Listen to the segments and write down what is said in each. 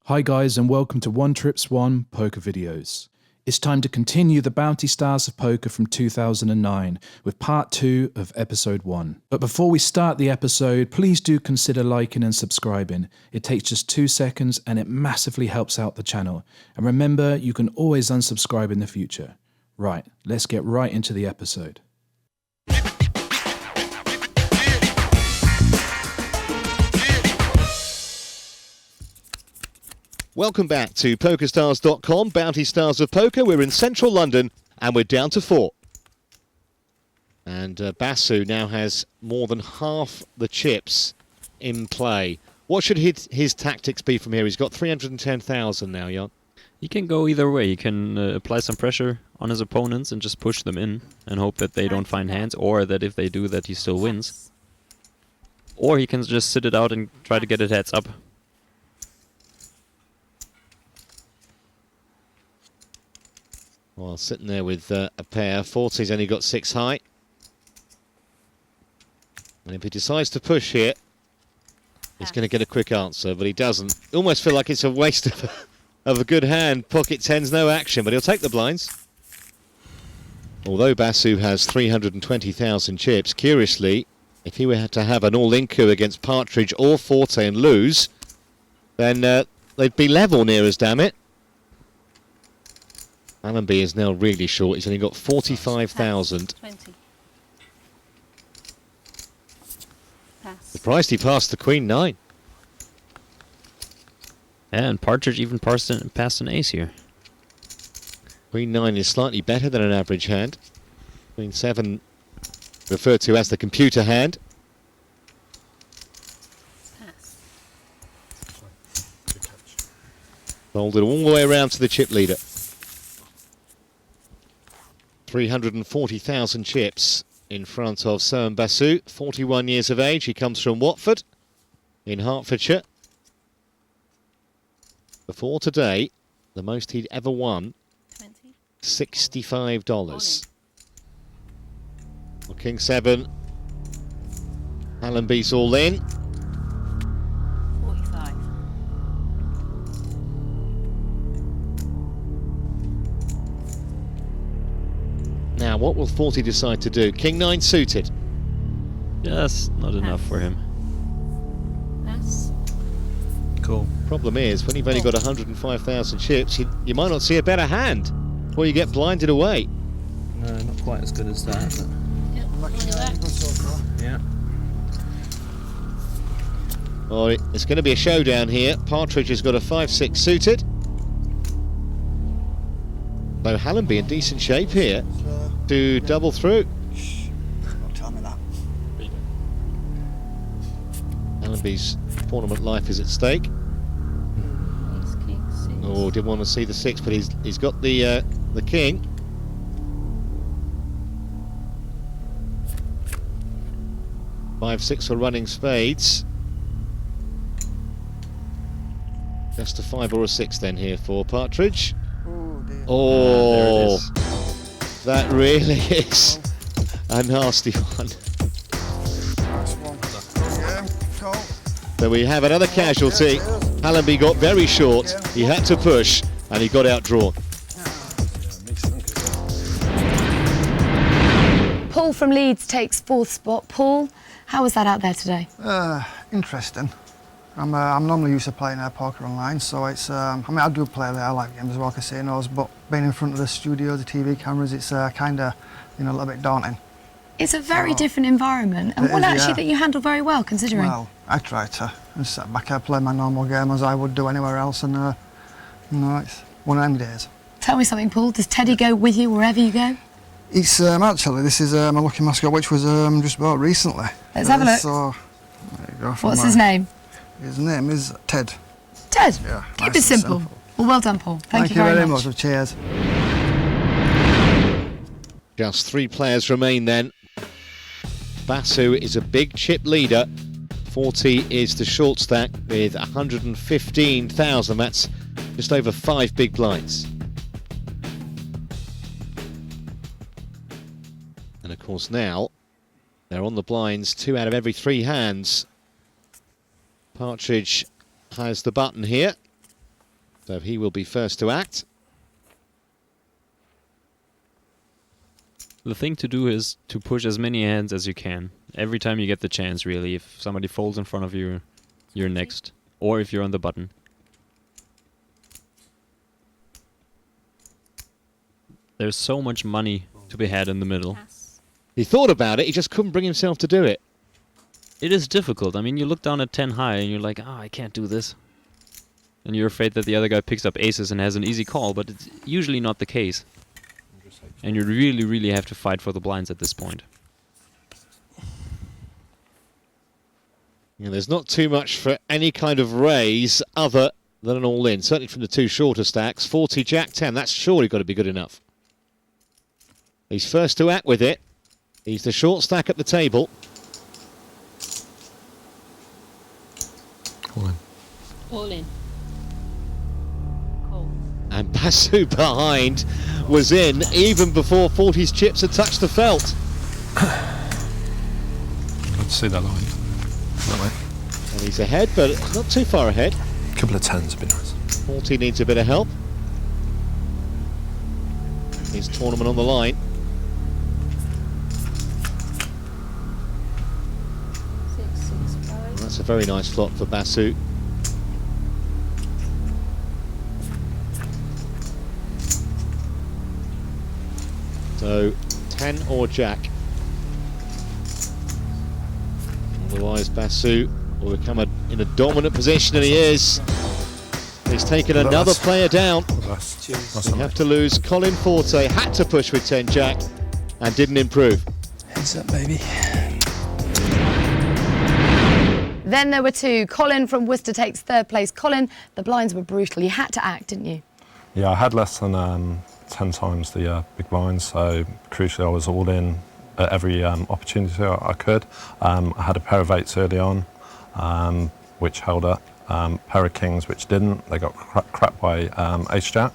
Hi guys and welcome to One Trips One Poker Videos. It's time to continue the Bounty Stars of Poker from 2009 with part 2 of episode 1. But before we start the episode, please do consider liking and subscribing. It takes just 2 seconds and it massively helps out the channel. And remember, you can always unsubscribe in the future. Right, let's get right into the episode. Welcome back to PokerStars.com, Bounty Stars of Poker. We're in central London and we're down to 4. And Basu now has more than half the chips in play. What should his tactics be from here? He's got 310,000 now, Jan. He can go either way. He can apply some pressure on his opponents and just push them in and hope that they don't find hands, or that if they do that he still wins. Or he can just sit it out and try to get it heads up. Well, sitting there with a pair. 40's only got 6 high. And if he decides to push here, he's going to get a quick answer, but he doesn't. Almost feel like it's a waste of a good hand. Pocket 10's no action, but he'll take the blinds. Although Basu has 320,000 chips, curiously, if he were to have an all-in coup against Partridge or Forte and lose, then they'd be level near as damn it. Allenby is now really short. He's only got 45,000. 20. Pass. Surprised he passed the Queen 9. Yeah, and Partridge even passed an ace here. Queen 9 is slightly better than an average hand. Queen 7 referred to as the computer hand. Pass. Folded all the way around to the chip leader. 340,000 chips in front of Sohan Basu, 41 years of age. He comes from Watford in Hertfordshire. Before today, the most he'd ever won, 20. $65. Well, King 7, Allenby's all in. 45. Now, what will 40 decide to do? King 9 suited. Yes, not enough for him. Pass. Cool. Problem is, when you've only got 105,000 chips, you might not see a better hand, or you get blinded away. No, not quite as good as that, but Yep. Look at that. yeah. Well, it's going to be a showdown here. Partridge has got a 5-6 suited. So Allenby in decent shape here to double through. Don't tell me that. Allenby's tournament life is at stake. Ace, king, 6. Oh, didn't want to see the 6, but he's got the king. Five, 6 for running spades. Just a 5 or a 6 then here for Partridge. Oh dear. Oh, There it that really is a nasty one. Nice one. Yeah, cool. So we have another casualty. Allenby got very short. He had to push, and he got outdrawn. Paul from Leeds takes 4th spot. Paul, how was that out there today? Interesting. I'm normally used to playing poker online, so it's. I mean, I do play there. I like games as well, casinos, but being in front of the studio, the TV cameras, it's kind of, a little bit daunting. It's a very different environment, and It one is, actually yeah. that you handle very well, considering. Well, I try to just sit back and play my normal game as I would do anywhere else, and it's one of them days. Tell me something, Paul. Does Teddy go with you wherever you go? It's actually this is my lucky mascot, which was just bought recently. Let's have a look. So, there you go. What's his name? His name is Ted. Ted. Yeah, Keep nice it and simple. Well, well done, Paul. Thank you very much. Cheers. Just 3 players remain then. Basu is a big chip leader. 40 is the short stack with 115,000. That's just over 5 big blinds. And of course now they're on the blinds 2 out of every 3 hands. Partridge has the button here. So he will be first to act. The thing to do is to push as many hands as you can. Every time you get the chance, really. If somebody folds in front of you, you're next. Or if you're on the button. There's so much money to be had in the middle. Pass. He thought about it, he just couldn't bring himself to do it. It is difficult. I mean, you look down at 10 high and you're like, I can't do this. And you're afraid that the other guy picks up aces and has an easy call, but it's usually not the case. And you really, really have to fight for the blinds at this point. Yeah, there's not too much for any kind of raise other than an all-in. Certainly from the two shorter stacks. 40 Jack 10, that's surely got to be good enough. He's first to act with it. He's the short stack at the table. All in. All in. Call. And Basu behind was in even before 40's chips had touched the felt. Let's see that line. That way. And he's ahead, but not too far ahead. A couple of tens would be nice. 40 needs a bit of help. His tournament on the line. 6, 6, 5. That's a very nice flop for Basu. So 10 or Jack. Otherwise Basu will become in a dominant position, and he is. He's taken another player down. We have to lose. Colin Forte had to push with 10 Jack and didn't improve. Heads up, baby. Then there were two. Colin from Worcester takes third place. Colin, the blinds were brutal. You had to act, didn't you? Yeah, I had less than 10 times the big blinds, so crucially I was all in at every opportunity I could. I had a pair of eights early on, which held up. Pair of kings, which didn't. They got cracked by ace jack.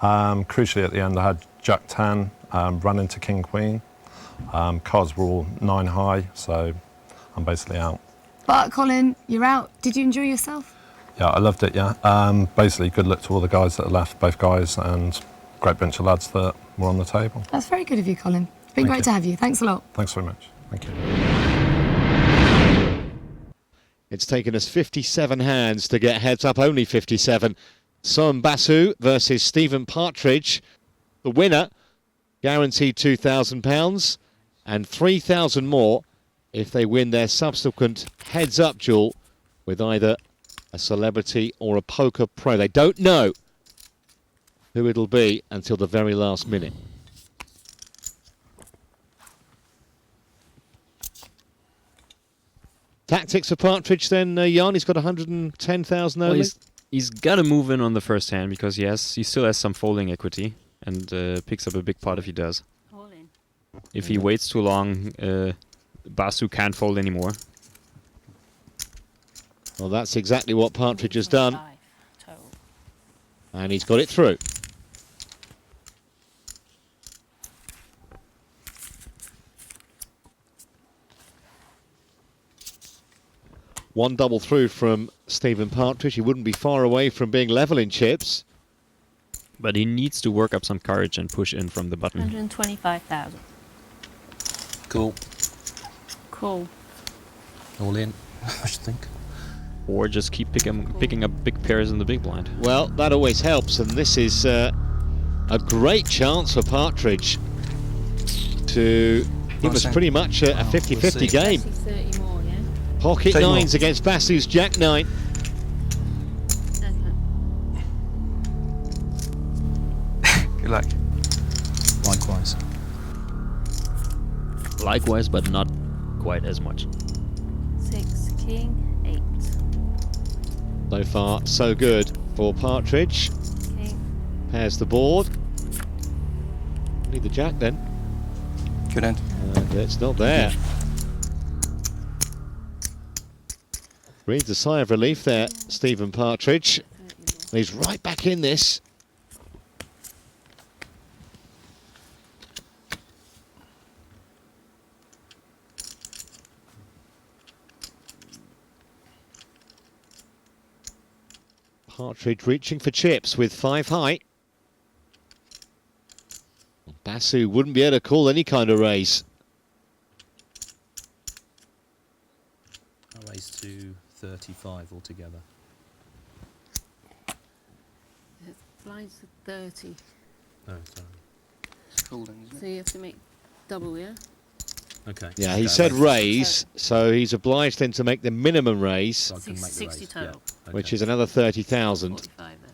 Crucially at the end I had jack 10, run into king queen. Cards were all 9 high, so I'm basically out. But Colin, you're out. Did you enjoy yourself? Yeah, I loved it, yeah. Basically, good luck to all the guys that left, both guys, and great bunch of lads that were on the table. That's very good of you, Colin. It's been Thank great you. to have you. Thanks a lot. Thanks very much. Thank you. It's taken us 57 hands to get heads up, only 57. Son Basu versus Stephen Partridge. The winner, guaranteed £2,000 and 3,000 more if they win their subsequent heads-up duel with either a celebrity or a poker pro. They don't know who it'll be until the very last minute. Tactics for Partridge then, Jan, he's got 110,000 Well, only. he's got to move in on the first hand because he still has some folding equity and picks up a big pot if he does. All in. If he waits too long, Basu can't fold anymore. Well, that's exactly what Partridge has done, 5 total. and he's got it through. One double through from Stephen Partridge. He wouldn't be far away from being level in chips. But he needs to work up some courage and push in from the button. 125,000. Cool. Call. All in, I should think. Or just keep picking up big pairs in the big blind. Well, that always helps, and this is a great chance for Partridge to... It was Nice, pretty much a Well, 50-50 we'll see. game. 30 more, yeah? Pocket Take more. nines against Basu's Jack 9. Good luck. Likewise. Likewise, but not quite as much. 6, king, 8. So far, so good for Partridge. King. Pairs the board. Need the Jack then. Good end. And it's not there. Breathes a sigh of relief there, Stephen Partridge. 30 more. And he's right back in this. Partridge reaching for chips with 5 high. Basu wouldn't be able to call any kind of raise. I raised to 35 altogether. The blinds are 30. Oh, sorry. It's cool then, isn't So you have to make double, yeah? Okay. Yeah, he Okay, said raise. raise, so he's obliged then to make the minimum raise, So I can make the 60 raise. total. Yeah. Okay. which is another 30,000 45 there.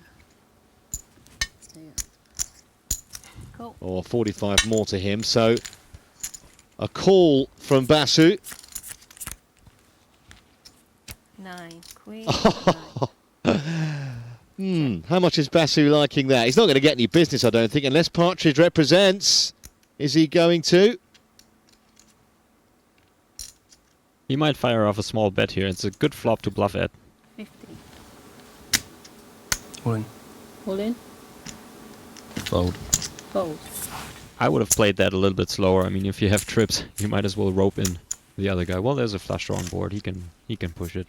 So yeah. Cool. or 45 more to him. So a call from Basu. 9, queen, 9. How much is Basu liking that? He's not going to get any business, I don't think, unless Partridge represents. Is he going to? He might fire off a small bet here. It's a good flop to bluff at. 50. All in. All in? Fold. Fold. I would have played that a little bit slower. I mean, if you have trips, you might as well rope in the other guy. Well, there's a flush draw on board. He can push it.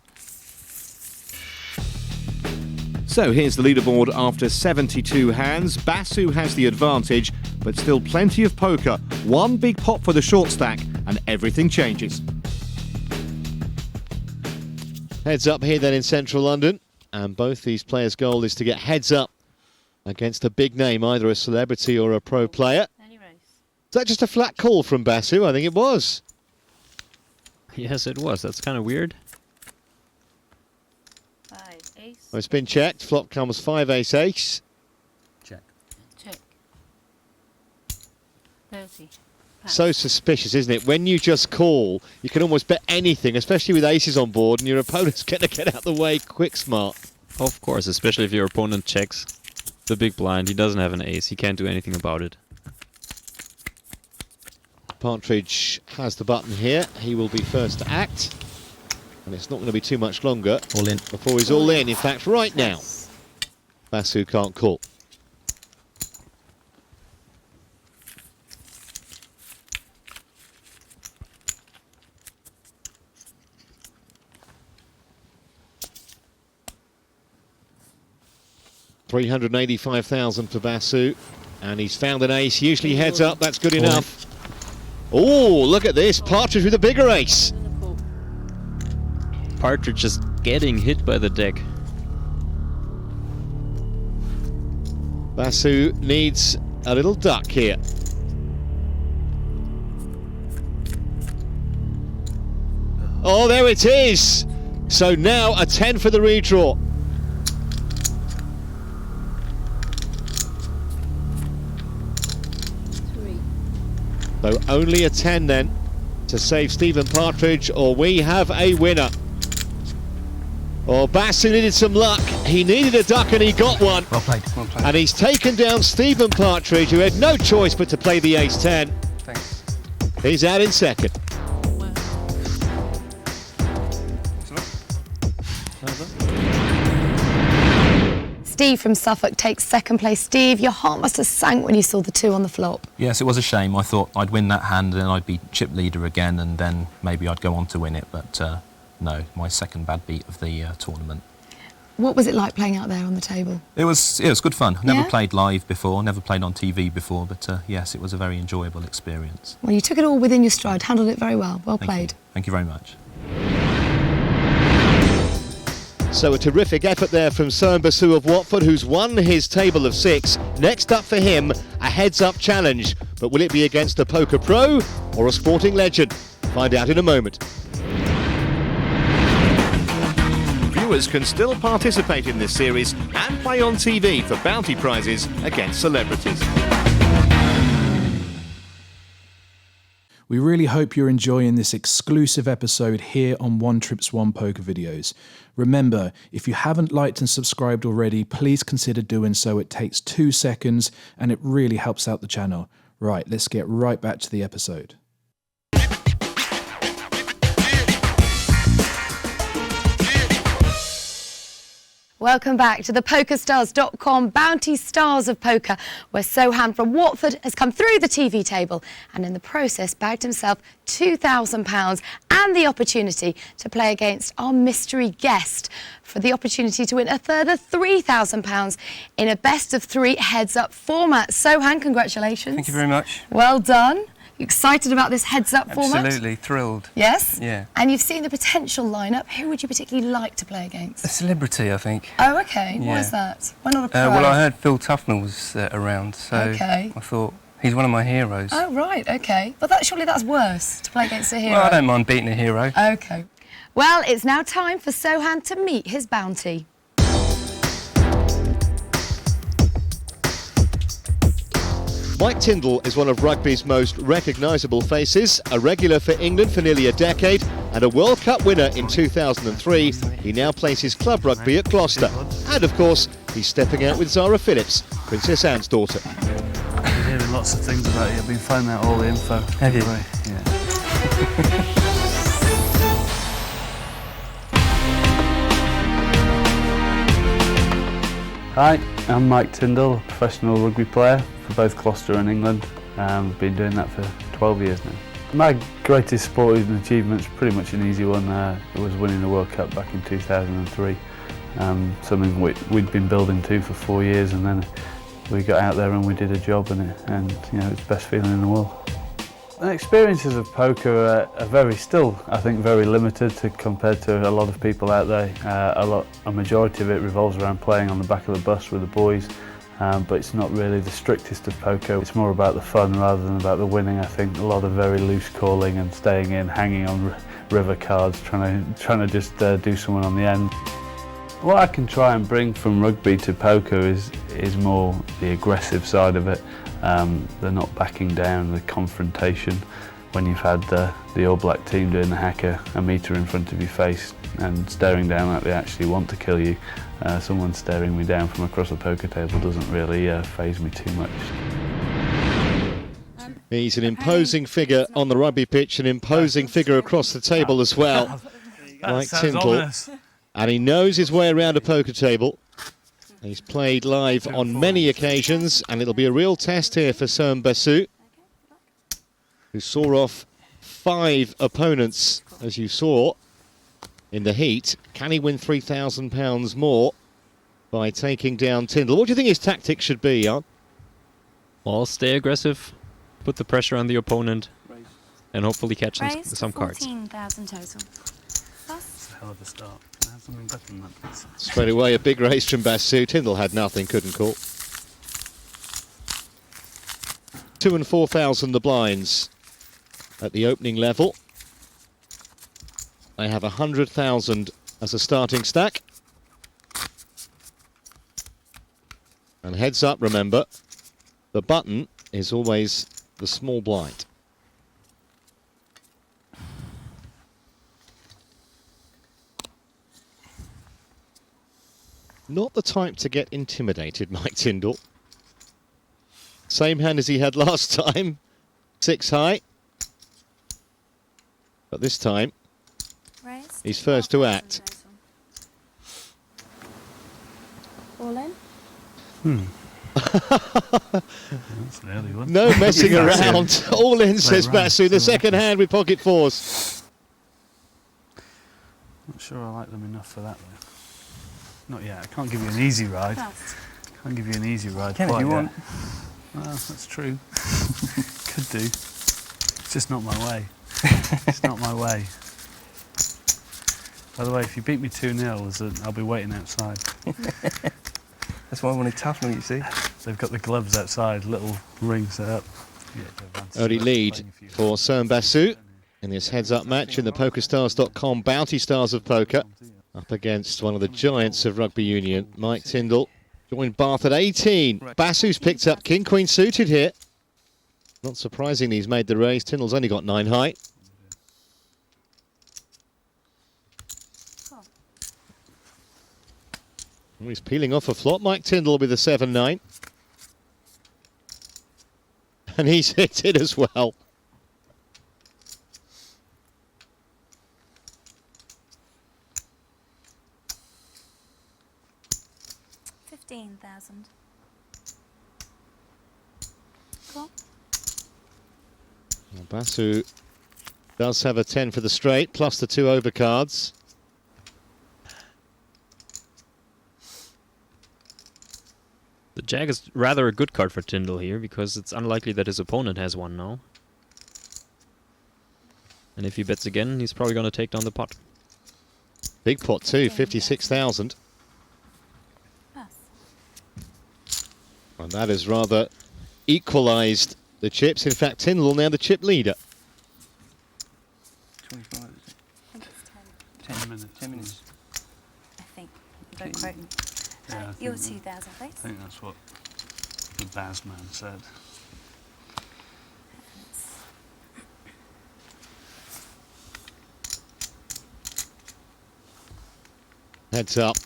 So here's the leaderboard after 72 hands. Basu has the advantage, but still plenty of poker. One big pot for the short stack, and everything changes. Heads up here then in central London. And both these players' goal is to get heads up against a big name, either a celebrity or a pro player. Any race? Is that just a flat call from Basu? I think it was. Yes, it was. That's kind of weird. 5, ace. Well, it's been checked. Flop comes 5 ace ace. Check. Check. 30. Pass. So suspicious, isn't it? When you just call, you can almost bet anything, especially with aces on board, and your opponent's going to get out the way quick smart. Of course, especially if your opponent checks the big blind. He doesn't have an ace. He can't do anything about it. Partridge has the button here. He will be first to act. And it's not going to be too much longer All in. before he's all in. In fact, right now, Basu can't call. $385,000 for Basu, and he's found an ace. Usually heads up, that's good enough. Oh, look at this, Partridge with a bigger ace. Partridge just getting hit by the deck. Basu needs a little duck here. Oh, there it is. So now a 10 for the redraw. So only a 10 then to save Stephen Partridge, or we have a winner. Oh, Basu needed some luck. He needed a duck and he got one. Well played. Well played. And he's taken down Stephen Partridge, who had no choice but to play the ace-10. Thanks. He's out in second. Steve from Suffolk takes second place. Steve, your heart must have sank when you saw the 2 on the flop. Yes, it was a shame. I thought I'd win that hand and then I'd be chip leader again and then maybe I'd go on to win it. But no, my second bad beat of the tournament. What was it like playing out there on the table? It was good fun. Never Yeah? played live before, never played on TV before, but yes, it was a very enjoyable experience. Well, you took it all within your stride, handled it very well. Well Thank played. you. Thank you very much. So a terrific effort there from Sohan Basu of Watford, who's won his table of 6. Next up for him, a heads-up challenge. But will it be against a poker pro or a sporting legend? Find out in a moment. Viewers can still participate in this series and play on TV for bounty prizes against celebrities. We really hope you're enjoying this exclusive episode here on One Trips One Poker Videos. Remember, if you haven't liked and subscribed already, please consider doing so. It takes 2 seconds and it really helps out the channel. Right, let's get right back to the episode. Welcome back to the PokerStars.com Bounty Stars of Poker, where Sohan from Watford has come through the TV table and in the process bagged himself £2,000 and the opportunity to play against our mystery guest for the opportunity to win a further £3,000 in a best-of-3 heads-up format. Sohan, congratulations. Thank you very much. Well done. You excited about this heads-up format? Absolutely, thrilled. Yes? Yeah. And you've seen the potential lineup. Who would you particularly like to play against? A celebrity, I think. Oh, OK. Yeah. Why is that? Why not a pro? Well, I heard Phil Tufnell was around, so OK. I thought he's one of my heroes. Oh, right, OK. But surely that's worse, to play against a hero. Well, I don't mind beating a hero. OK. Well, it's now time for Sohan to meet his bounty. Mike Tindall is one of rugby's most recognisable faces, a regular for England for nearly a decade and a World Cup winner in 2003. He now plays his club rugby at Gloucester. And of course, he's stepping out with Zara Phillips, Princess Anne's daughter. I've been hearing lots of things about you. I've been finding out all the info. Have you? Yeah. Hi, I'm Mike Tindall, a professional rugby player for both Gloucester and England. I've been doing that for 12 years now. My greatest sporting achievement is pretty much an easy one. It was winning the World Cup back in 2003. Something we'd been building to for 4 years, and then we got out there and we did a job, and you know, it's the best feeling in the world. The experiences of poker are still, I think, very limited compared to a lot of people out there. A majority of it revolves around playing on the back of the bus with the boys, but it's not really the strictest of poker. It's more about the fun rather than about the winning. I think a lot of very loose calling and staying in, hanging on river cards, trying to just do someone on the end. What I can try and bring from rugby to poker is more the aggressive side of it. The not backing down, the confrontation. When you've had the All Black team doing the haka a metre in front of your face and staring down like they actually want to kill you, someone staring me down from across a poker table doesn't really faze me too much. He's an imposing figure on the rugby pitch, an imposing figure across the table as well. Mike Tindall. And he knows his way around a poker table. He's played live on many occasions, and it'll be a real test here for Sohan Basu, who saw off 5 opponents, as you saw, in the heat. Can he win £3,000 more by taking down Tindall? What do you think his tactics should be, Jan? Well, stay aggressive, put the pressure on the opponent, and hopefully catch some cards. 14,000 total. That's a hell of a start. I have something better than that, please. Straight away, a big raise from Basu. Tindall had nothing, couldn't call. 2,000 and 4,000 the blinds at the opening level. They have 100,000 as a starting stack. And heads up, remember, the button is always the small blind. Not the type to get intimidated, Mike Tindall. Same hand as he had last time. 6 high. But this time, he's first to act. All in? That's an early one. No messing around. All in, says Basu. The second hand with pocket 4s. Not sure I like them enough for that, though. Not yet. I can't give you an easy ride. Can't give you an easy ride. Can if you want. Well, that's true. Could do. It's just not my way. It's not my way. By the way, if you beat me 2-0, I'll be waiting outside. That's why I wanted Tufnell, you see. They've got the gloves outside, little ring set up. Early lead for Sohan Basu in this heads-up match in the PokerStars.com Bounty Stars of Poker. Up against one of the giants of rugby union, Mike Tindall. Joined Bath at 18. Basu's picked up king-queen suited here. Not surprisingly, he's made the raise. Tindall's only got 9 high. Oh, he's peeling off a flop, Mike Tindall with a 7-9. And he's hit it as well. 15,000. Cool. Well, Basu does have a 10 for the straight, plus the 2 overcards. The Jack is rather a good card for Tyndall here, because it's unlikely that his opponent has one now. And if he bets again, he's probably going to take down the pot. Big pot too, 56,000. Pass. And that has rather equalised the chips. In fact, Tyndall now the chip leader. 25, is it? I think it's 10. 10 minutes. 10 minutes. I think. Don't quote me. Yeah, I Your think 2,000, please. I think that's what the Baz man said. Heads up.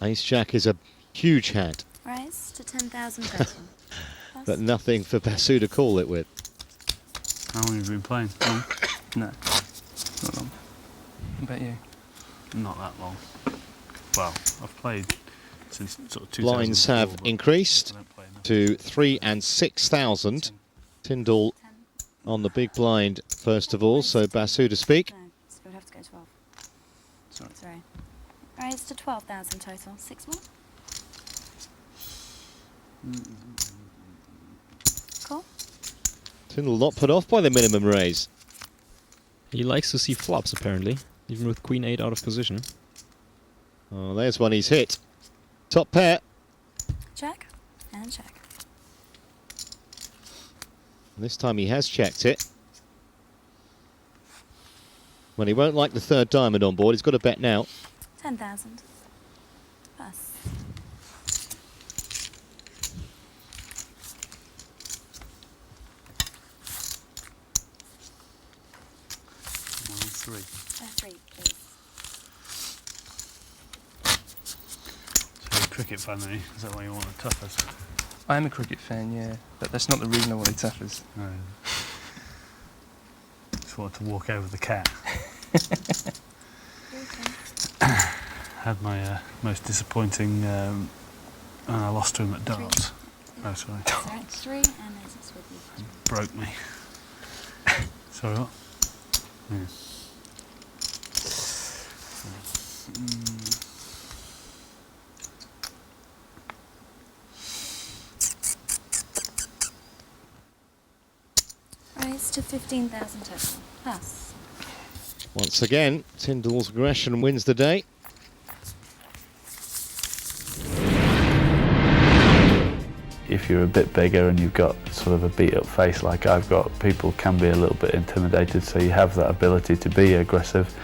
Ace Jack is a huge hand, Rise to 10,000 total. Pass. but nothing for Basu to call it with. How long have you been playing? Long? No, not long. What about you? Not that long. Well, I've played since sort of 2004. Blinds have but increased I don't play enough. to 3 and 6,000. Tyndall 10. on the big blind first of all, so Basu to speak. No, so it would have to go 12. Sorry. Sorry. Rise to 12,000 total. 6 more. Cool. Tyndall not put off by the minimum raise. He likes to see flops, apparently, even with Queen 8 out of position. Oh, there's one he's hit. Top pair. Check and check. And this time he has checked it. Well, he won't like the third diamond on board. He's got a bet now. 10,000. Pass. Three. 3, please. So you're a cricket fan, are you? Is that why you want the tuffers? I am a cricket fan, yeah, but that's not the reason I wanted tuffers. No. Just wanted to walk over the cat. Had my most disappointing, and I lost to him at darts. Oh, sorry. Sorry, 3 and it's with you. Broke me. Sorry, what? Yeah. Rise to 15,000 total. Pass. Once again, Tyndall's aggression wins the day. If you're a bit bigger and you've got sort of a beat up face like I've got, people can be a little bit intimidated, so you have that ability to be aggressive.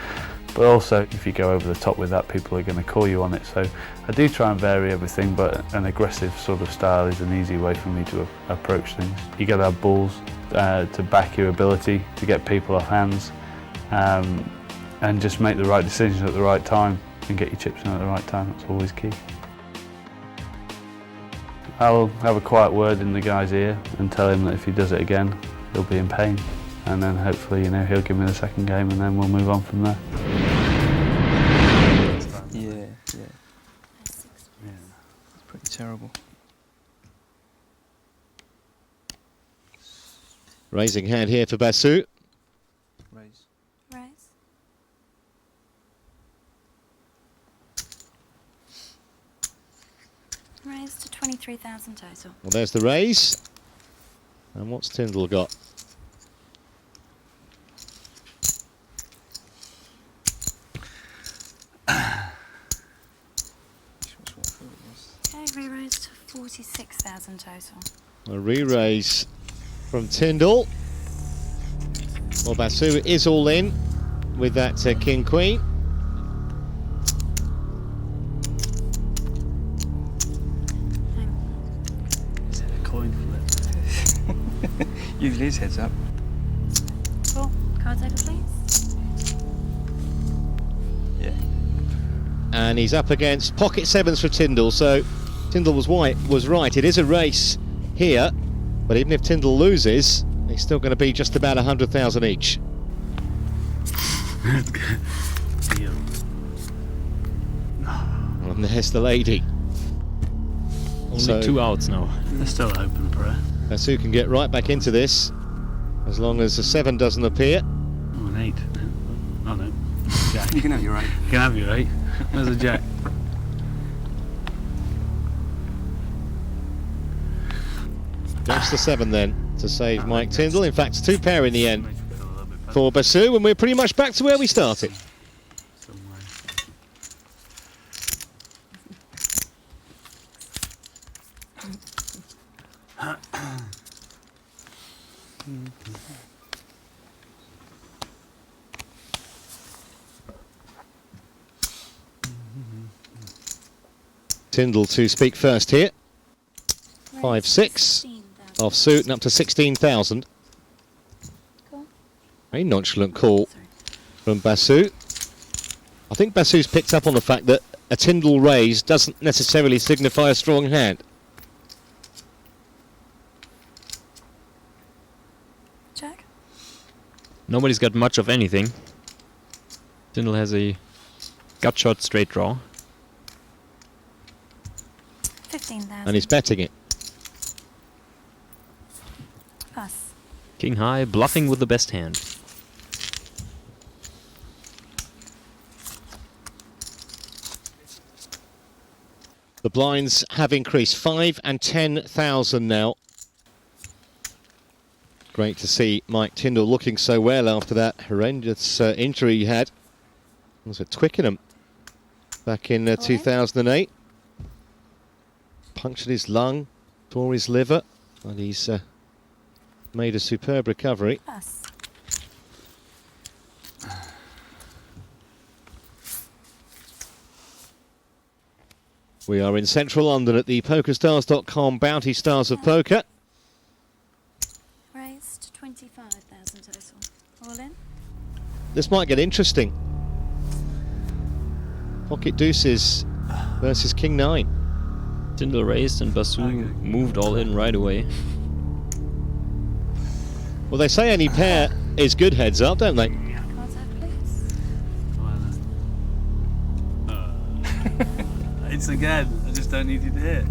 But also, if you go over the top with that, people are going to call you on it. So I do try and vary everything, but an aggressive sort of style is an easy way for me to approach things. You got to have balls to back your ability to get people off hands, and just make the right decisions at the right time and get your chips in at the right time. That's always key. I'll have a quiet word in the guy's ear and tell him that if he does it again, he'll be in pain. And then hopefully, you know, he'll give me the second game and then we'll move on from there. Yeah. It's pretty terrible. Raising hand here for Basu. Raise. Rise. Rise to 23,000 total. Well, there's the raise. And what's Tyndall got? Okay, re-rise to 46,000 total. A re-raise from Tyndall. Well, Basu is all in with that King-Queen. Is it a coin flip? Usually his head's up. Cool. Cards over, please. Yeah. And he's up against pocket sevens for Tyndall, so Tyndall was right. It is a race here, but even if Tyndall loses, he's still going to be just about 100,000 each. And there's the lady. Only 2 outs now. They're still open, bro. Basu can get right back into this, as long as a 7 doesn't appear. Oh, an 8. Oh no, jack. You can have your 8. You can have your 8. There's a jack. Just the 7 then to save Mike Tyndall. In fact, 2 pair in the end for Basu, and we're pretty much back to where we started. Tyndall to speak first here. 5-6 off suit and up to 16,000. A nonchalant call from Basu. I think Basu's picked up on the fact that a Tyndall raise doesn't necessarily signify a strong hand. Jack? Nobody's got much of anything. Tyndall has a gut shot straight draw. 15,000. And he's betting it. Pass. King high, bluffing with the best hand. The blinds have increased 5 and 10,000 now. Great to see Mike Tyndall looking so well after that horrendous injury he had. It was at Twickenham back in 2008. Punctured his lung, tore his liver, and he's made a superb recovery. Pass. We are in central London at the PokerStars.com Bounty Stars of Poker. Raise to 25,000 total. All in? This might get interesting. Pocket deuces versus King 9. Tyndall raised and Basu moved all in right away. Well, they say any pair is good heads up, don't they? Cards out, please. It's again. I just don't need you to hit.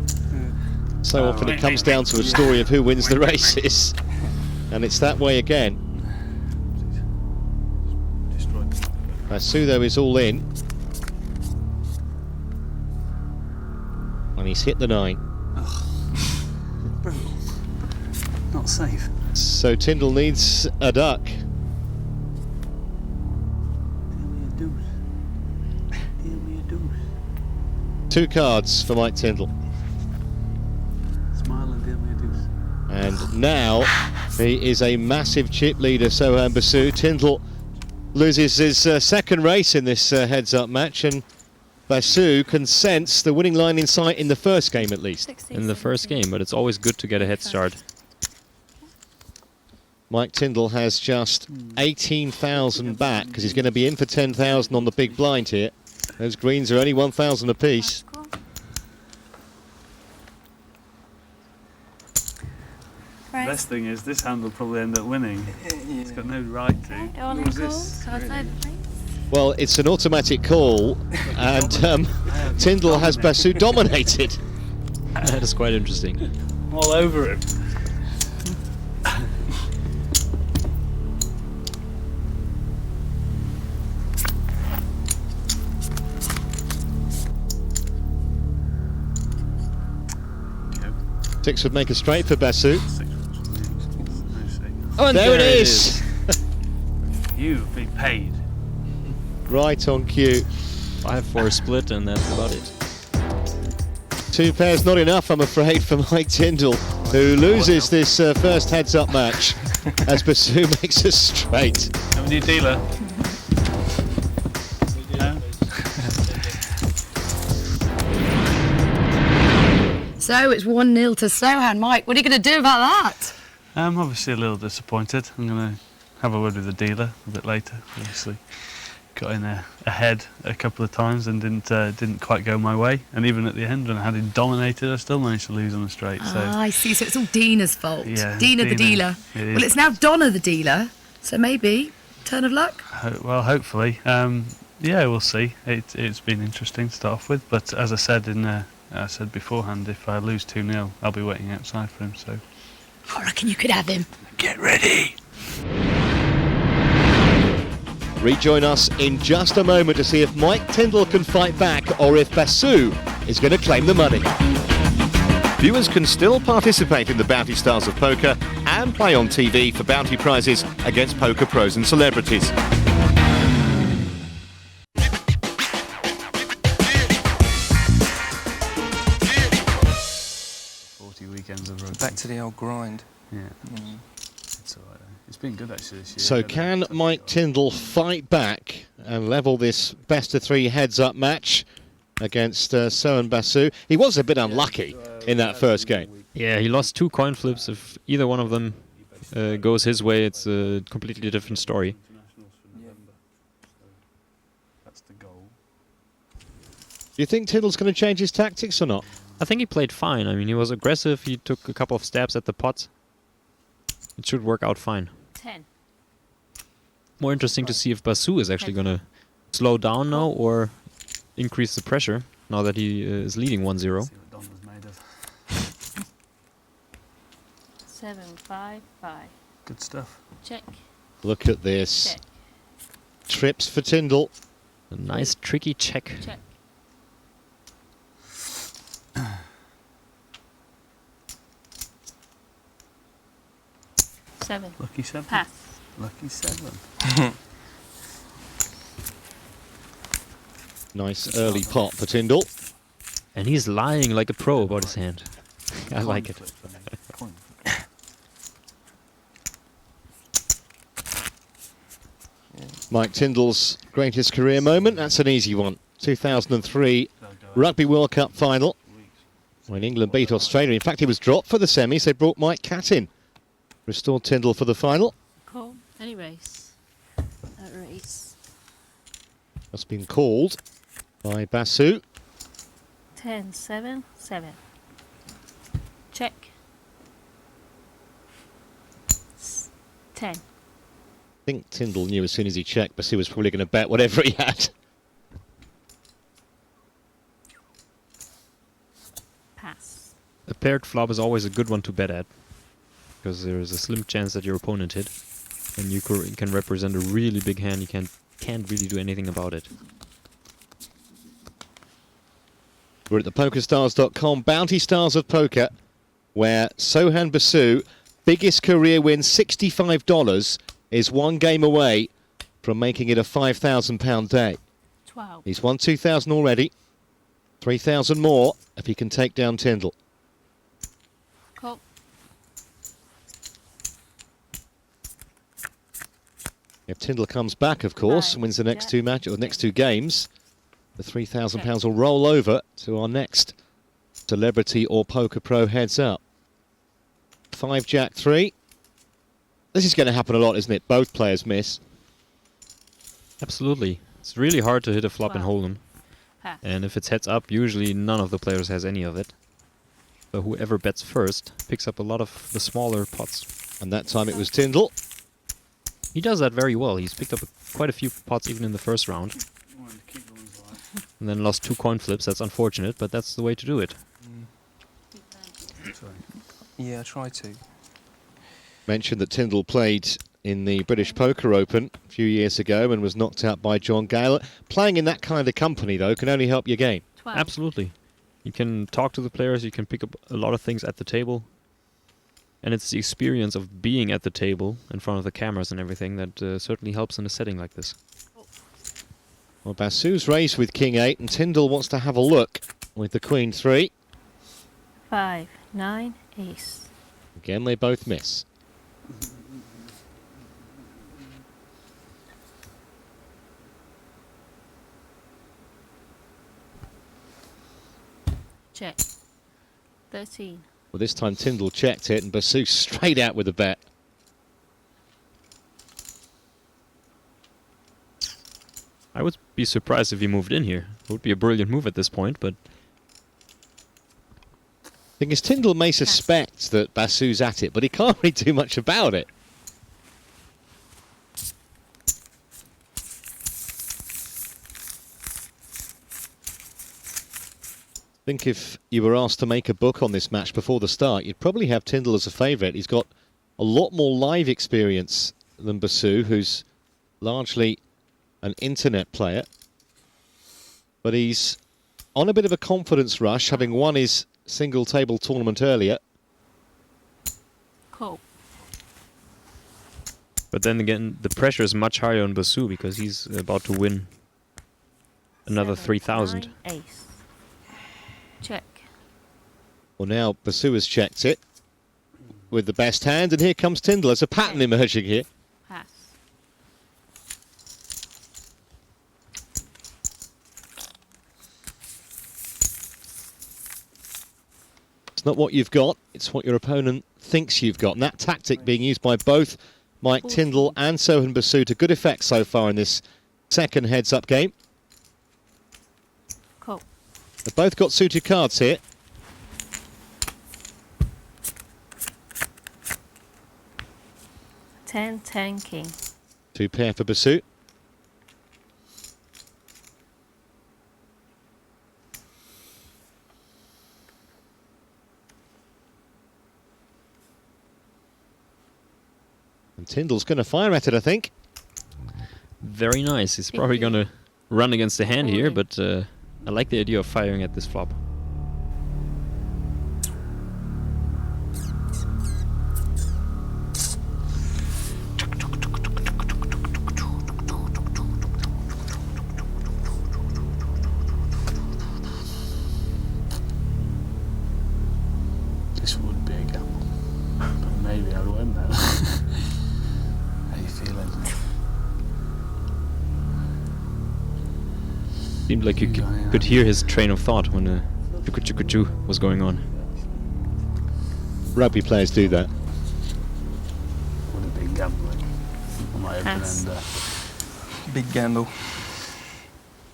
So often it comes down to a story of who wins the races. And it's that way again. Basu, though, is all in. And he's hit the 9. Brutal. Not safe. So Tyndall needs a duck. Deal me a deuce. Deal me a deuce. 2 cards for Mike Tyndall. Smile and deal me a deuce. And now he is a massive chip leader, Sohan Basu. Tyndall loses his second race in this heads-up match, and Basu can sense the winning line in sight in the first game at least. In the first game, but it's always good to get a head start. Mike Tyndall has just 18,000 back because he's going to be in for 10,000 on the big blind here. Those greens are only 1,000 apiece. The best thing is this hand will probably end up winning. It's got no right to. All in What was call. this? Cards over, please. Well, it's an automatic call, and Tyndall has Basu dominated. That is quite interesting. I'm all over him. Six would make a straight for Basu. Oh, and there it is! You've been paid. Right on cue. 5-4 split, and that's about it. 2 pairs not enough, I'm afraid, for Mike Tyndall, who loses this first heads-up match as Basu makes a straight. Have a new dealer. So it's 1-0 to Sohan. Mike, what are you going to do about that? I'm obviously a little disappointed. I'm going to have a word with the dealer a bit later. Obviously, got in ahead a couple of times and didn't quite go my way. And even at the end, when I had him dominated, I still managed to lose on the straight. So I see. So it's all Dina's fault. Yeah, Dina the dealer. It Well, it's now Donna the dealer. So maybe turn of luck. Well, hopefully. Yeah, we'll see. It's been interesting to start off with, but as I said in I said beforehand, if I lose 2-0, I'll be waiting outside for him, so... I reckon you could have him. Get ready! Rejoin us in just a moment to see if Mike Tyndall can fight back or if Basu is going to claim the money. Viewers can still participate in the Bounty Stars of Poker and play on TV for bounty prizes against poker pros and celebrities. 40 weekends of rugby. Back to the old grind. Yeah. It's alright. It's been good actually this year. So can Mike Tyndall fight back and level this best-of-3 heads-up match against Sohan Basu? He was a bit unlucky in that first game. Yeah, he lost 2 coin flips. If either one of them goes his way, it's a completely different story. That's the goal. Do you think Tyndall's going to change his tactics or not? I think he played fine. I mean, he was aggressive. He took a couple of stabs at the pot. It should work out fine. 10. More interesting to see if Basu is actually going to slow down now or increase the pressure now that he is leading 1-0. See what Don was made of. 7, 5, 5. Good stuff. Check. Look at this. Check. Trips for Tyndall. A nice tricky check. Check. Seven. Lucky 7. Pass. Lucky 7. Nice early pot for Tyndall. And he's lying like a pro about his hand. I like it. Mike Tyndall's greatest career moment, that's an easy one. 2003 Rugby World Cup final when England beat Australia. In fact, he was dropped for the semis. They brought Mike Catt in. Restored Tyndall for the final. Call. Any race. That race. That's been called by Basu. 10, 7, 7. Check. 10. I think Tyndall knew as soon as he checked Basu was probably going to bet whatever he had. Pass. A paired flop is always a good one to bet at, because there is a slim chance that your opponent hit, and you can represent a really big hand. You can't really do anything about it. We're at the PokerStars.com Bounty Stars of Poker, where Sohan Basu, biggest career win, $65, is 1 game away from making it a £5,000 day. 12. He's won 2,000 already, 3,000 more if he can take down Tyndall. Call. If Tyndall comes back, of course, and wins the next 2 matches or next 2 games, the £3,000 will roll over to our next celebrity or poker pro heads up. 5 Jack 3. This is going to happen a lot, isn't it? Both players miss. Absolutely. It's really hard to hit a flop and hold 'em. Pass. And if it's heads up, usually none of the players has any of it. So whoever bets first picks up a lot of the smaller pots. And that time it was Tyndall. He does that very well. He's picked up quite a few pots even in the first round. And then lost 2 coin flips. That's unfortunate, but that's the way to do it. Yeah, I try to. Mentioned that Tyndall played in the British Poker Open a few years ago and was knocked out by John Gale. Playing in that kind of company, though, can only help your game. 12. Absolutely. You can talk to the players, you can pick up a lot of things at the table. And it's the experience of being at the table in front of the cameras and everything that certainly helps in a setting like this. Well, Basu's raised with King 8 and Tyndall wants to have a look with the Queen 3. 5, 9, ace. Again, they both miss. Check. 13. Well, this time Tyndall checked it and Basu straight out with a bet. I would be surprised if he moved in here. It would be a brilliant move at this point, but... Thing is, Tyndall may suspect that Basu's at it, but he can't really do much about it. think if you were asked to make a book on this match before the start, you'd probably have Tyndall as a favourite. He's got a lot more live experience than Basu, who's largely an internet player. But he's on a bit of a confidence rush, having won his single table tournament earlier. Cool. But then again, the pressure is much higher on Basu because he's about to win another 3,000. 9, ace. Check. Well, now Basu has checked it with the best hand, and here comes Tyndall. There's a pattern emerging here. Pass. It's not what you've got, it's what your opponent thinks you've got. And that tactic being used by both Mike Tyndall and Sohan Basu to good effect so far in this second heads-up game. Cool. They've both got suited cards here. Ten, king. Two pair for Basu. And Tyndall's going to fire at it, I think. Very nice. He's probably going to run against the hand here, but I like the idea of firing at this flop. This would be a gamble, but maybe I'd win then. How you feeling? Seemed like you could hear his train of thought when chuku was going on. Rugby players do that. Would have been gambling on my open ender. Big gamble.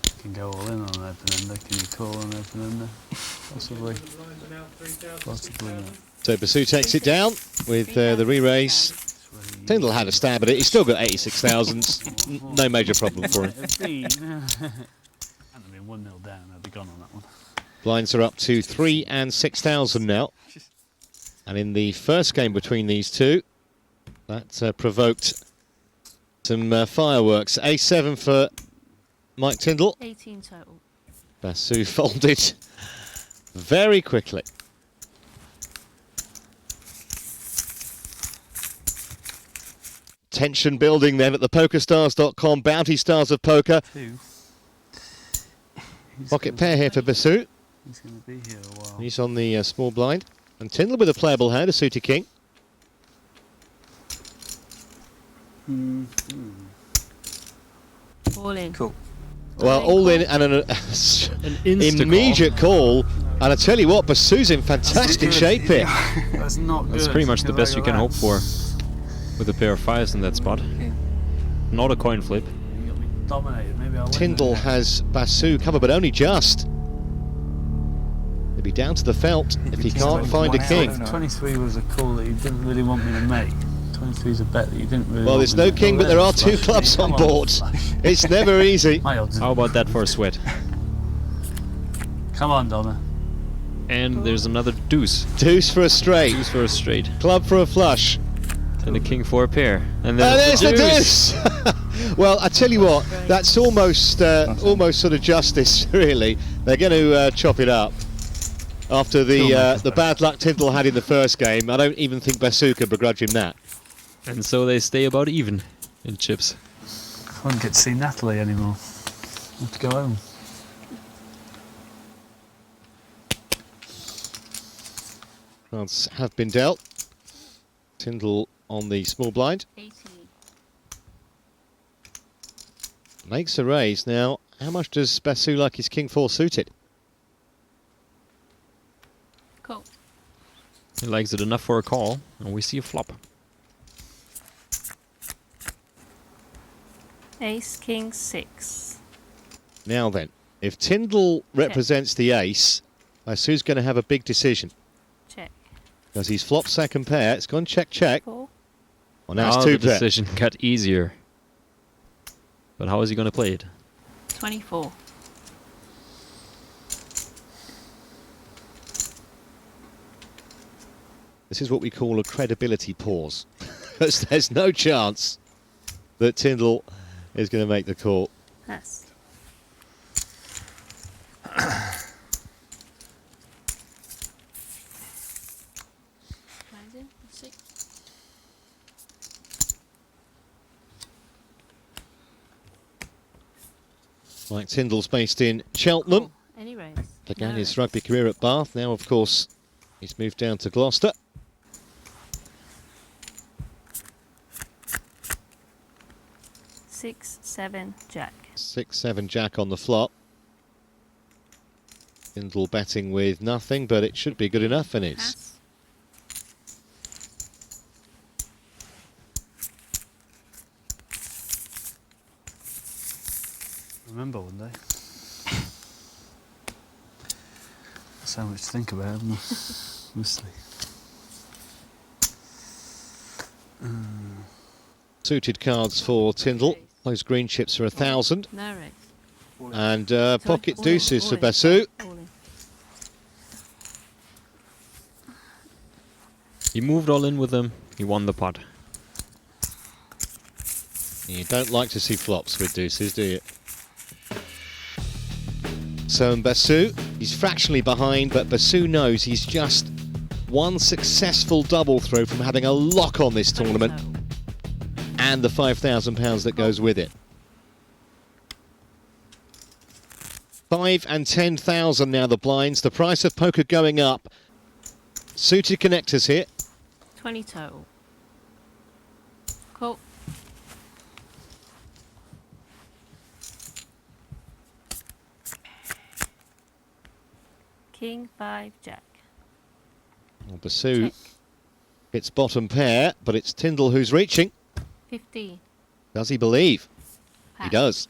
You can go all in on an open ender. Can you call an open ender? Possibly. Possibly not. So Basu takes it down with the re-raise. Tyndall had a stab at it. He's still got 86,000. No major problem for him. Hadn't been 1-0 down. I'd be gone on that one. Blinds are up to 3 and 6,000 now. And in the first game between these two, that provoked some fireworks. A7 for Mike Tyndall. 18 total. Basu folded very quickly. Tension building then at the PokerStars.com Bounty Stars of Poker. Pocket pair here for Basu. He's going to be here a while. He's on the small blind. And Tyndall with a playable hand, a suited king. All in. Cool. Well, all in and an immediate call. And I tell you what, Basu's in fantastic shape here. That's not good. That's pretty much the best you can hope for with a pair of fives in that spot. Not a coin flip. You got me dominated. Maybe I'll win. Tyndall has Basu covered, but only just. He'll be down to the felt if he can't find a king. 23 was a call that you didn't really want me to make. 23 is a bet that you didn't really Well, there's no king, but there are two clubs on board. It's never easy. How about that for a sweat? Come on, Donna. And there's another deuce. Deuce for a straight. Deuce for a straight. Club for a flush. And a king for a pair. And there's the the deuce. deuce. Well, I tell you what, that's almost sort of justice, really. They're going to chop it up. After the bad luck Tyndall had in the first game, I don't even think Basu could begrudge him that. And so they stay about even in chips. I won't get to see Natalie anymore. I have to go home. Cards have been dealt. Tyndall on the small blind. 18. Makes a raise. Now, how much does Basu like his king 4 suited? Cool. He likes it enough for a call, and we see a flop. Ace, king, 6. Now then, if Tyndall represents the ace, Basu's going to have a big decision. Check. Because he's flopped second pair. It's gone check, check. 4. Well, now it's 2 the pair. decision got easier. But how is he going to play it? 24. This is what we call a credibility pause. Because there's no chance that Tyndall is going to make the call. Pass. Mike Tyndall's based in Cheltenham. Any race. Began his rugby career at Bath. Now, of course, he's moved down to Gloucester. Six, 7, Jack. 6-7 Jack on the flop. Tyndall betting with nothing, but it should be good enough, and it's. Pass. Remember one day. So much to think about, haven't I? Honestly. Suited cards for Tyndall. Those green chips are 1,000. No race. And pocket All in, deuces all for in, Basu. all in. He moved all in with them. He won the pot. You don't like to see flops with deuces, do you? So Basu, he's fractionally behind, but Basu knows he's just one successful double throw from having a lock on this tournament and the £5,000 that goes with it. 5 and 10,000 now the blinds. The price of poker going up. Suited connectors here. 20 total. Cool. King, 5, Jack. Well, Basu Check. hits bottom pair, but it's Tyndall who's reaching. 15. Does he believe? He Pass. does.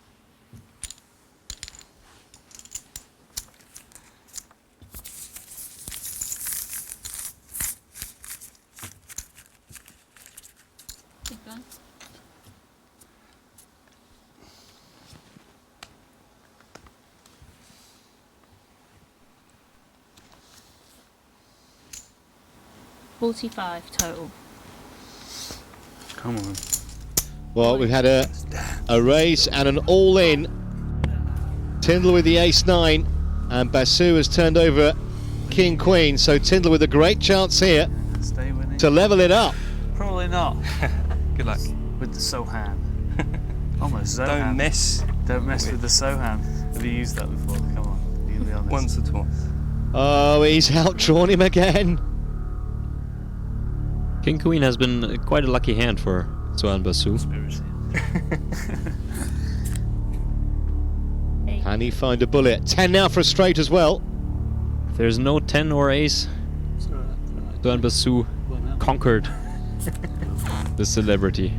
Keep going. $45 total. Come on. Well, we've had a raise and an all-in. Tyndall with the ace-9, and Basu has turned over king-queen. So Tyndall with a great chance here Stay winning. to level it up. Probably not. Good luck. With the Sohan. Almost Zohan. Don't mess. Don't mess with the Sohan. Have you used that before? Come on. You can be honest. Once or twice. Oh, he's outdrawn him again. King Queen has been quite a lucky hand for Suan Basu. Can he find a bullet? 10 now for a straight as well. If there's no 10 or ace, Suan Basu conquered the celebrity.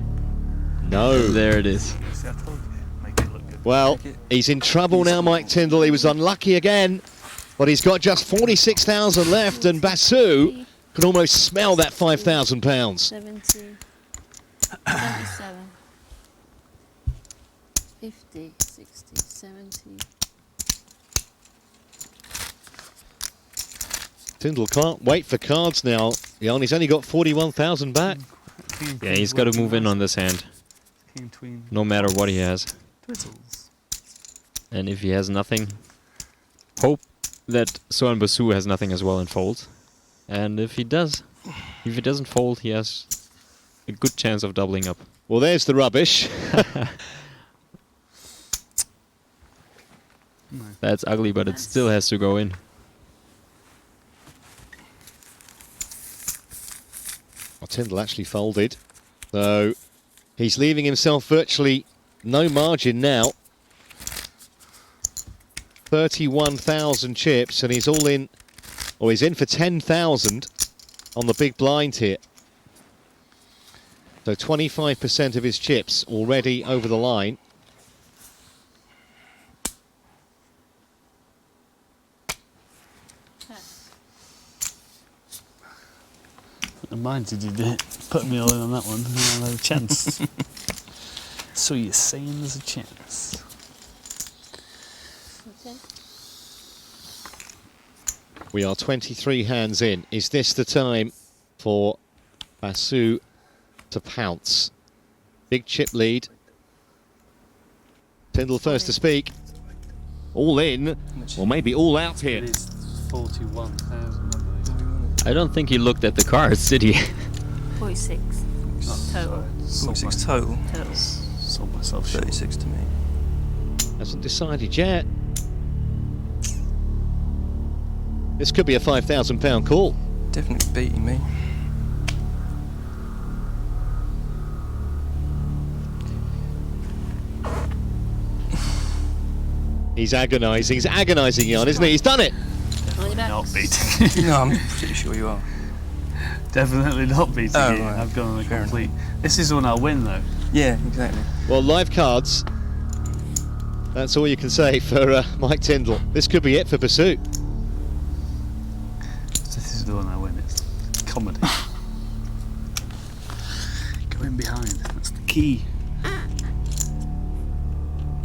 No. There it is. See, I told you. Make it look good. Well, he's in trouble now, Mike Tyndall. He was unlucky again, but he's got just 46,000 left, and Basu can almost smell that £5,000. 70. 77. 50, 60, 70. Tyndall can't wait for cards now. He's only got 41,000 back. Yeah, he's got to move in on this hand, King, tween, no matter what he has. twizzles. And if he has nothing, hope that Suan Basu has nothing as well and folds. And if he does, if he doesn't fold, he has a good chance of doubling up. Well, there's the rubbish. That's ugly, but it still has to go in. Well, Tyndall actually folded. So he's leaving himself virtually no margin now. 31,000 chips, and he's all in, or he's in for 10,000 on the big blind here. So 25% of his chips already over the line. Mind did you put me all in on that one? I had a chance. So you're saying there's a chance? Okay. We are 23 hands in. Is this the time for Basu to pounce. Big chip lead. Tyndall first to speak. All in, or maybe all out here. It is 41,000, I believe. I don't think he looked at the cards, did he? 46 total. 46 total. Total. Sold myself short. 36 to me. Hasn't decided yet. This could be a £5,000 call. Definitely beating me. He's agonising. He's agonising on, isn't he? He's done it. Not beating. No, I'm pretty sure you are. Definitely not beating Oh, you. right. I've gone on a Fair complete. This is when I'll win, though. Yeah, exactly. Well, live cards. That's all you can say for Mike Tyndall. This could be it for Basu. This is the one I win. It's comedy. Go in behind. That's the key.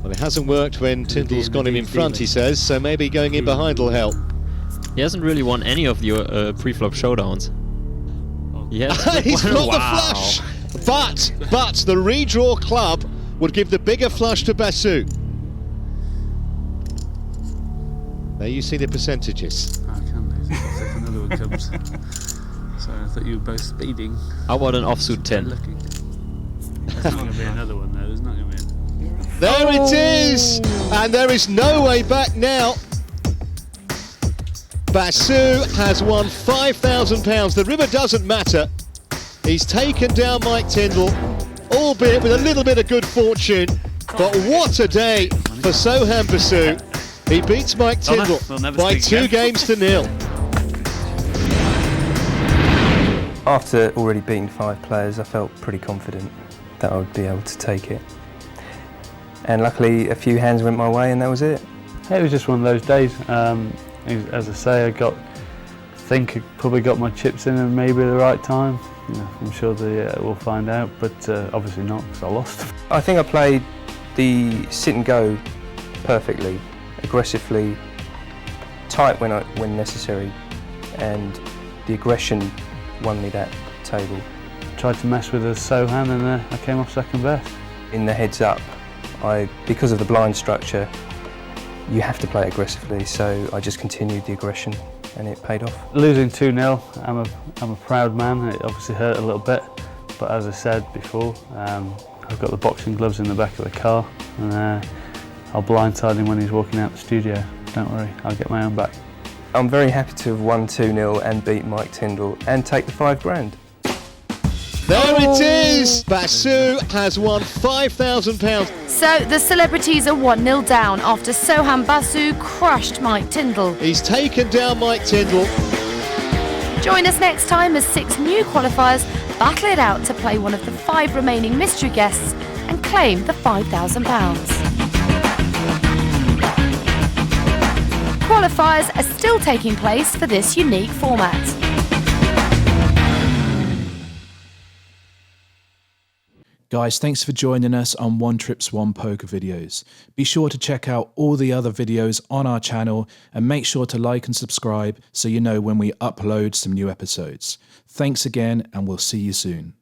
Well, it hasn't worked when Tyndall's gone him in front, he says, so maybe going in behind will help. He hasn't really won any of your pre-flop showdowns. Yes, He's got the flush! But the redraw club would give the bigger flush to Basu. There you see the percentages. I can do this if another one comes. So I thought you were both speeding. How about an offsuit 10? Looking. There's not going to be another one though. There's not going to be. There it is! And there is no way back now. Basu has won £5,000. The river doesn't matter. He's taken down Mike Tyndall, albeit with a little bit of good fortune. But what a day for Sohan Basu. He beats Mike Tyndall by 2 games to 0. After already beating 5 players, I felt pretty confident that I would be able to take it. And luckily, a few hands went my way, and that was it. It was just one of those days. As I say, I think I probably got my chips in at maybe the right time. You know, I'm sure we'll find out, but obviously not because I lost. I think I played the sit and go perfectly, aggressively, tight when necessary, and the aggression won me that table. Tried to mess with a Sohan and I came off second best. In the heads up, because of the blind structure, you have to play aggressively, so I just continued the aggression and it paid off. Losing 2-0, I'm a proud man. It obviously hurt a little bit, but as I said before, I've got the boxing gloves in the back of the car, and I'll blindside him when he's walking out the studio. Don't worry, I'll get my own back. I'm very happy to have won 2-0 and beat Mike Tyndall and take the £5,000. There it is! Basu has won £5,000. So the celebrities are 1-0 down after Sohan Basu crushed Mike Tyndall. He's taken down Mike Tyndall. Join us next time as 6 new qualifiers battle it out to play one of the 5 remaining mystery guests and claim the £5,000. Qualifiers are still taking place for this unique format. Guys, thanks for joining us on One Trips One Poker videos. Be sure to check out all the other videos on our channel and make sure to like and subscribe so you know when we upload some new episodes. Thanks again, and we'll see you soon.